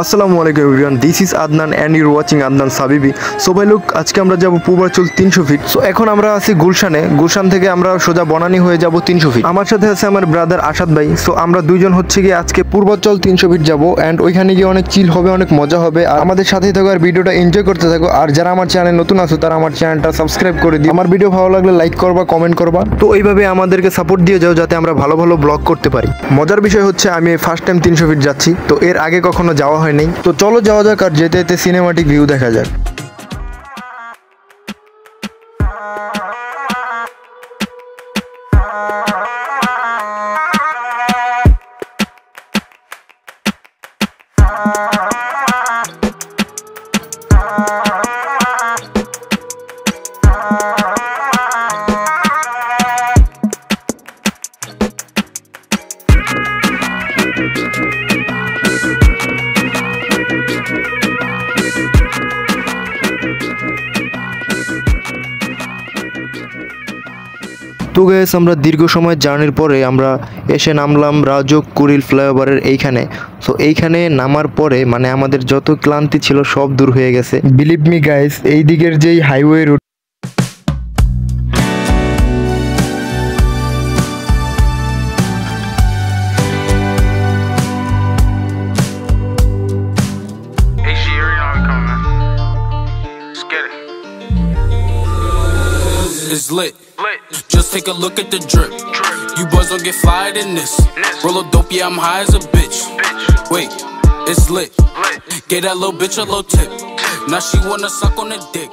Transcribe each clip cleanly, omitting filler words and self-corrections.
আসসালামু আলাইকুম everyone, this is Adnan and you're watching Adnan Sabibi. So ভাই লোক, আজকে আমরা যাব পূর্বাচল 300 ফিট। সো এখন আমরা আছি গুলশানে। গুলশান থেকে আমরা সোজা বনানী হয়ে যাব 300 ফিট। আমার সাথে আছে আমার ব্রাদার আসাদ ভাই। সো আমরা দুইজন হচ্ছে গিয়ে আজকে পূর্বাচল 300 ফিট যাবো অ্যান্ড ওইখানে গিয়ে অনেক চিল হবে, অনেক মজা হবে। আর আমাদের সাথেই থাকো আর ভিডিওটা এনজয় করতে থাকো। আর যারা আমার চ্যানেল নতুন আছো তারা আমার চ্যানেলটা সাবস্ক্রাইব করে দিও। আমার ভিডিও ভালো লাগলে লাইক করবা, কমেন্ট করবা। তো এইভাবে আমাদেরকে সাপোর্ট দিয়ে যাও যাতে আমরা ভালো ভালো ব্লগ করতে পারি। মজার বিষয় হচ্ছে আমি ফার্স্ট টাইম 300 ফিট যাচ্ছি, তো এর আগে কখনো যাওয়া হয় নাই। তো চলো যাওয়া যাক আর যেতে যেতে সিনেমাটিক ভিউ দেখা যাক। তো গাইস, আমরা দীর্ঘ সময় জার্নির পরে আমরা এসে নামলাম রাজক কুড়িল ফ্লাইওভারের এইখানে। সো এইখানে নামার পরে মানে আমাদের যত ক্লান্তি ছিল সব দূর হয়ে গেছে। বিলিভ মি গাইস, এই দিকের যেই highway root It's lit. Just take a look at the drip. You boys don't get fired in this. Roll a dope, yeah, I'm high as a bitch. Wait, it's lit. Get that little bitch a little tip. Now she wanna suck on the dick.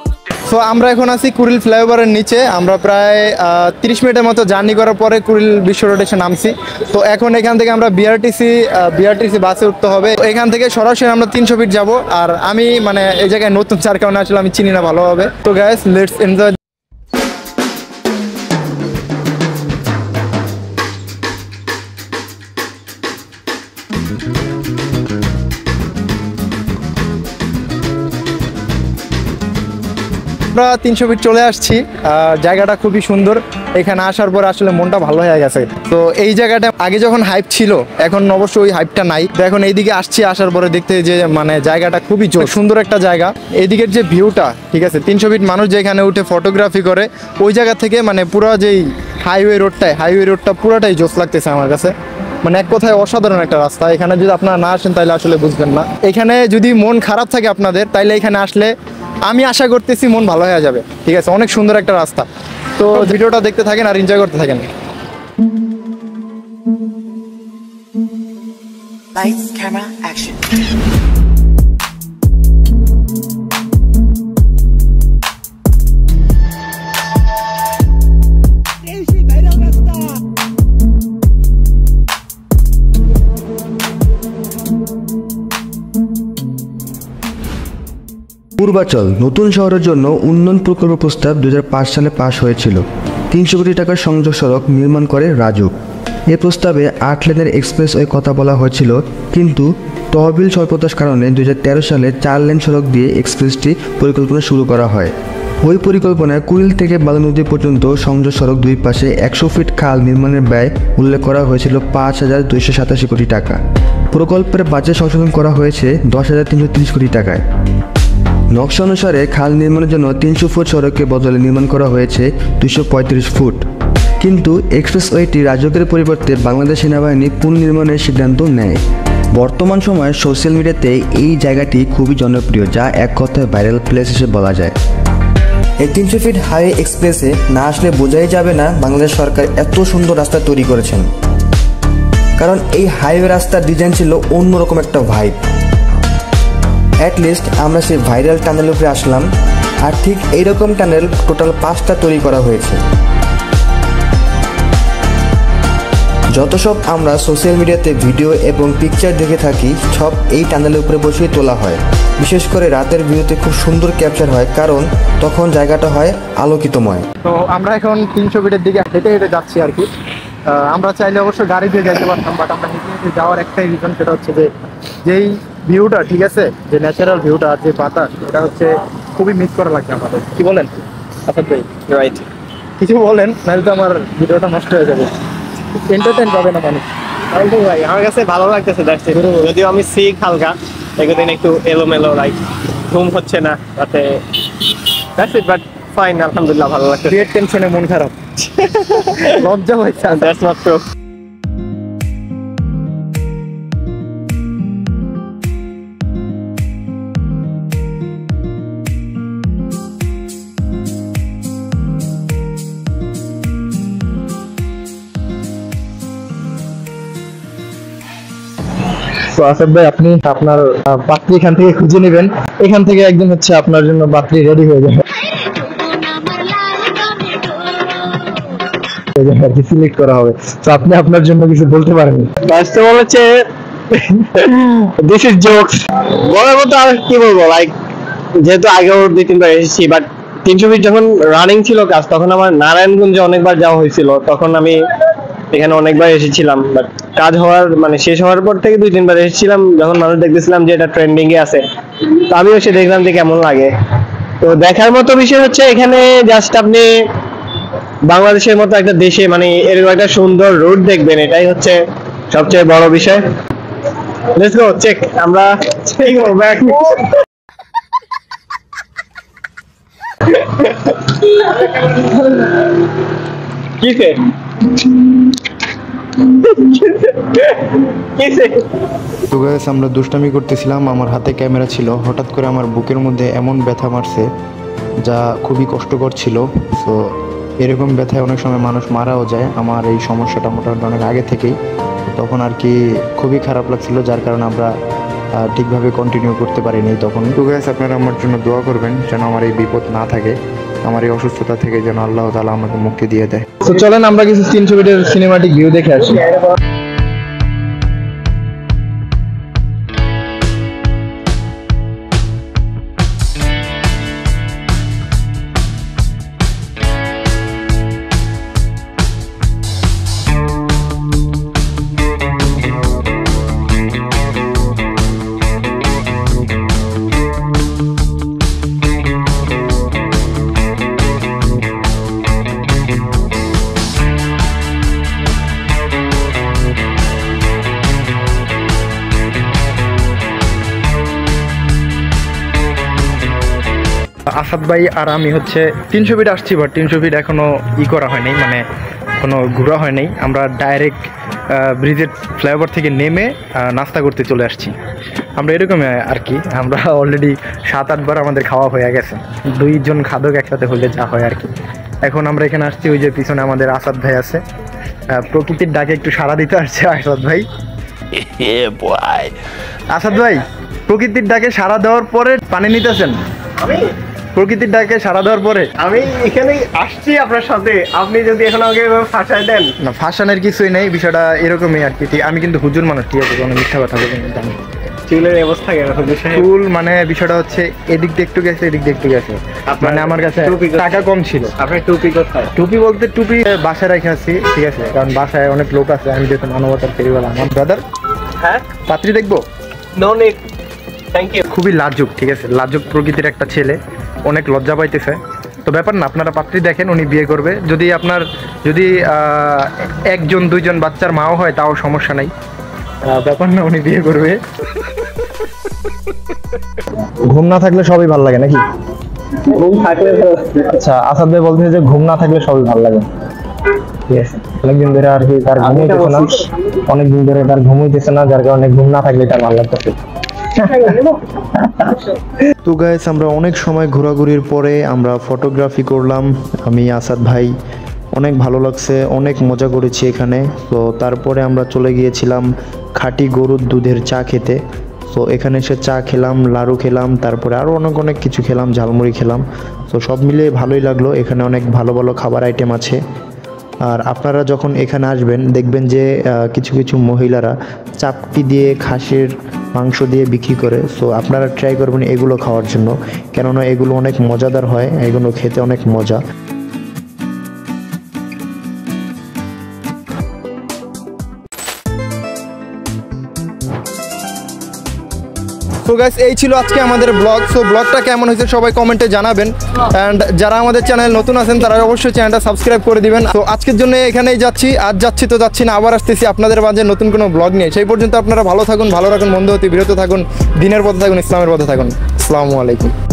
So আমরা এখন আছি কুড়িল ফ্লাইওভারের নিচে। আমরা প্রায় 30 মিনিটের মতো journey করার পরে কুড়িল বিশ্ব রোডে এসে নামছি। তো এখন এখান থেকে আমরা বিআরটিসি বাসে উঠতে হবে। এখান থেকে সরাসরি আমরা 300 ফিট যাব। আর আমি মানে এই জায়গায় নতুন, যার কারণে আসলে আমি চিনি না ভালোভাবে। তো গাইস, লেটস এনজয়। আমরা 300 ফিট চলে আসছি। জায়গাটা খুবই সুন্দর। এখানে আসার পর আসলে মনটা ভালো হয়ে গেছে। তো এই জায়গাটা আগে যখন হাইপ ছিল, এখন অবশ্যই ওই হাইপটা নাই। তো এখন এইদিকে আসছি, আসার পরে দেখতে যে মানে জায়গাটা খুবই সুন্দর একটা জায়গা। এইদিকের যে ভিউটা, ঠিক আছে, 300 ফিট মানুষ যেখানে উঠে ফটোগ্রাফি করে, ওই জায়গা থেকে মানে পুরো যেই হাইওয়ে রোডটা পুরোটাই জোস লাগতেছে আমার কাছে। মানে এক কথায় অসাধারণ একটা রাস্তা। এখানে যদি আপনারা না আসেন তাহলে আসলে বুঝবেন না। এখানে যদি মন খারাপ থাকে আপনাদের, তাইলে এখানে আসলে আমি আশা করতেছি মন ভালো হয়ে যাবে। ঠিক আছে, অনেক সুন্দর একটা রাস্তা। তো ভিডিওটা দেখতে থাকেন আর এনজয় করতে থাকেন। Lights, camera, action. পূর্বাচল নতুন শহরের জন্য উন্নয়ন প্রকল্প প্রস্তাব 2005 সালে পাশ হয়েছিল। 300 কোটি টাকার সংযোগ সড়ক নির্মাণ করে রাজুক। এ প্রস্তাবে 8 লেনের এক্সপ্রেসওয়ে কথা বলা হয়েছিল, কিন্তু তহবিল স্বল্পতার কারণে 2013 সালে 4 লেন সড়ক দিয়ে এক্সপ্রেসটি পরিকল্পনা শুরু করা হয়। ওই পরিকল্পনায় কুড়িল থেকে বালু নদী পর্যন্ত সংযোগ সড়ক দুই পাশে 100 ফিট খাল নির্মাণের ব্যয় উল্লেখ করা হয়েছিল 5,287 কোটি টাকা। প্রকল্পের বাজেট সংশোধন করা হয়েছে 10,330 কোটি টাকায়। নকশা অনুসারে খাল নির্মাণের জন্য 300 ফুট সড়কের বদলে নির্মাণ করা হয়েছে 235 ফুট। কিন্তু এক্সপ্রেসওয়েটি রাজুকের পরিবর্তে বাংলাদেশ সেনাবাহিনী পুনর্নির্মাণের সিদ্ধান্ত নেয়। বর্তমান সময়ে সোশ্যাল মিডিয়াতে এই জায়গাটি খুবই জনপ্রিয়, যা এক কথায় ভাইরাল প্লেস হিসেবে বলা যায়। এই 300 ফিট হাইওয়ে এক্সপ্রেসে না আসলে বোঝাই যাবে না বাংলাদেশ সরকার এত সুন্দর রাস্তা তৈরি করেছেন। কারণ এই হাইওয়ে রাস্তার ডিজাইন ছিল অন্যরকম একটা ভাইব। অ্যাটলিস্ট আমরা সেই ভাইরাল টানেলের উপরে আসলাম। আর ঠিক এইরকম টানেল টোটাল 5টা তৈরি করা হয়েছে। যত সব আমরা সোশ্যাল মিডিয়াতে ভিডিও এবং পিকচার দেখে থাকি, সব এই টানেলের উপরে বসেই তোলা হয়। বিশেষ করে রাতের ভিউতে খুব সুন্দর ক্যাপচার হয়, কারণ তখন জায়গাটা হয় আলোকিতময়। তো আমরা এখন 300 ফিটের দিকে হেঁটে হেঁটে যাচ্ছি আর কি। আমরা চাইলে অবশ্য গাড়ি দিয়ে যেতে পারতাম, বাট আমরা হেঁটে হেঁটে যাওয়ার একটাই রিজন, সেটা হচ্ছে যে যেই ভিউটা, ঠিক আছে, যে ন্যাচারাল ভিউটা আর যে বাতাস, এটা হচ্ছে খুবই মিস করা লাগছে আমাদের। কি বলেন আসাদ ভাই? রাইট, কিছু বলেন, নাহলে তো আমার ভিডিওটা নষ্ট হয়ে যাবে। এন্টারটেইন পাবে না মানুষ। ভাই আমার কাছে ভালো লাগতেছে দেখতে, যদিও আমি শিখ হালকা, একদিন একটু এলোমেলো, লাইক ঘুম হচ্ছে না রাতে, দ্যাটস ইট, বাট ফাইন, আলহামদুলিল্লাহ ভালো লাগছে। বিয়ের টেনশনে মন খারাপ, লজ্জা হয়েছে। That's not true. তো আসাদ ভাই, আপনি আপনার পাত্রী এখান থেকে খুঁজে নেবেন, এখান থেকে একদিন হচ্ছে আপনার জন্য পাত্রী রেডি হয়ে যাবে, আর কি সিলেক্ট করা হবে। তো আপনি আপনার জন্য কিছু বলতে পারেন? ফার্স্ট অফ অল হচ্ছে দিস ইজ জোকস, বলার মতো আর কি বলবো, লাইক যেহেতু আগেও 2-3 বার এসেছি, বাট 320 যখন রানিং ছিল কাজ, তখন আমার নারায়ণগঞ্জে অনেকবার যাওয়া হয়েছিল, তখন আমি এখানে অনেকবার এসেছিলাম, বাট কাজ হওয়ার মানে শেষ হওয়ার পর থেকে 2-3 বার এসেছিলাম, যখন মানুষ দেখতেছিলাম যে এটা ট্রেন্ডিং এ আছে, তো আমিও এসে দেখলাম যে কেমন লাগে। তো দেখার মতো বিষয় হচ্ছে এখানে জাস্ট আপনি বাংলাদেশের মতো একটা দেশে মানে এরকম একটা সুন্দর রোড দেখবেন, এটাই হচ্ছে সবচেয়ে বড় বিষয়। লেটস গো চেক, আমরা চেক ব্যাক। কিসে কিসে তো গাইস, আমরা দুষ্টামি করতেছিলাম, আমার হাতে ক্যামেরা ছিল, হঠাৎ করে আমার বুকের মধ্যে এমন ব্যথা মারছে যা খুবই কষ্টকর ছিল। সো এরকম ব্যথায় অনেক সময় মানুষ মারাও যায়। আমার এই সমস্যাটা মোটামুটি অনেক আগে থেকেই, তখন আর কি খুবই খারাপ লাগছিল, যার কারণে আমরা ঠিকভাবে কন্টিনিউ করতে পারিনি তখন। তো গাইস, আপনারা আমার জন্য দোয়া করবেন যেন আমার এই বিপদ না থাকে, আমার এই অসুস্থতা থেকে যেন আল্লাহ তাআলা আমাকে মুক্তি দিয়ে দেয়। তো চলেন আমরা কিছু 300 ফিটের সিনেমাটিক ভিউ দেখে আসি। আসাদ ভাই আর আমি হচ্ছে 300 ফিট আসছি, বাট 300 ফিট এখনো করা হয়নি, মানে কোনো ঘোরা হয়নি। আমরা ডাইরেক্ট ব্রিজের ফ্লাইওভার থেকে নেমে নাস্তা করতে চলে আসছি। আমরা এরকমই আর কি, আমরা অলরেডি 7-8 বার আমাদের খাওয়া হয়ে গেছে, 2 জন খাদক একসাথে হলে যা হয় আর কি। এখন আমরা এখানে আসছি, ওই যে পিছনে আমাদের আসাদ ভাই আছে, প্রকৃতির ডাকে একটু সাড়া দিতে আসছে আসাদ ভাই। আসাদ ভাই, প্রকৃতির ডাকে সাড়া দেওয়ার পরে পানি নিতেছেন? আমি প্রকৃতির ডাকে সাড়া দেওয়ার পরে আমি এখানে আসছি আপনার সাথে, আপনি যদি এখন আমাকে ফাঁসায় দেন। না, ফাঁসানোর কিছুই নেই, বিষয়টা এরকমই আর কি। আমি কিন্তু হুজুর মানুষ, ঠিক আছে, কোনো মিথ্যা কথা বলি না। চুলের অবস্থা কেন চুল মানে বিষয়টা হচ্ছে এদিক দিয়ে একটু গেছে, এদিক দিয়ে একটু গেছে, মানে আমার কাছে টাকা কম ছিল। আপনার টুপি কোথায়? টুপি বলতে টুপি বাসায় রেখে আসছি, ঠিক আছে, কারণ বাসায় অনেক লোক আছে, আমি যেহেতু মানবতার ফেরিওয়ালা। আমার ব্রাদার, হ্যাঁ, পাত্রী দেখবো? No need, thank you. খুবই লাজুক, ঠিক আছে, লাজুক প্রকৃতির একটা ছেলে, অনেক লজ্জা পাইতেছে। তো ব্যাপার না, আপনারা পাত্রী দেখেন, উনি বিয়ে করবে। যদি 1-2 বাচ্চার মাও হয় তাও সমস্যা নাই, ব্যাপার না, উনি বিয়ে করবে। ঘুম না থাকলে সবই ভালো লাগে নাকি? ঘুম থাকলে আচ্ছা, আসাদ ভাই বলতেছে যে ঘুম না থাকলে সবই ভালো লাগে, ঠিক আছে। অনেকদিন ধরে আর কি তার ঘুম হইতেছে না, অনেকদিন ধরে তার ঘুম হইতেছে না, যার কারণে ঘুম না থাকলে তার ভালো লাগতেছে। তো গাইস, আমরা অনেক সময় ঘোরাঘুরির পরে আমরা ফটোগ্রাফি করলাম, আমি আসাদ ভাই, অনেক ভালো লাগছে, অনেক মজা করেছি এখানে। তো তারপরে আমরা চলে গিয়েছিলাম খাঁটি গরুর দুধের চা খেতে। তো এখানে এসে চা খেলাম, লাড়ু খেলাম, তারপরে আরও অনেক কিছু খেলাম, ঝালমুড়ি খেলাম। তো সব মিলে ভালোই লাগলো, এখানে অনেক ভালো ভালো খাবার আইটেম আছে। আর আপনারা যখন এখানে আসবেন দেখবেন যে কিছু কিছু মহিলারা চাপটি দিয়ে খাসির মাংস দিয়ে বিক্রি করে। সো আপনারা ট্রাই করবেন এগুলো খাওয়ার জন্য, কেননা এগুলো অনেক মজাদার হয়, এগুলো খেতে অনেক মজা। তো গাইস এই ছিল আজকে আমাদের ব্লগ। সো ব্লগটা কেমন হয়েছে সবাই কমেন্টে জানাবেন, অ্যান্ড যারা আমাদের চ্যানেল নতুন আছেন তারা অবশ্যই চ্যানেলটা সাবস্ক্রাইব করে দিবেন। তো আজকের জন্য এখানেই যাচ্ছি, আজ যাচ্ছি তো যাচ্ছি না, আবার আসতেছি আপনাদের মাঝে নতুন কোনো ব্লগ নিয়ে। সেই পর্যন্ত আপনারা ভালো থাকুন, ভালো রাখুন, বন্ধু হতে বিরত থাকুন, দিনের পথে থাকুন, ইসলামের পথে থাকুন। আসসালামু আলাইকুম।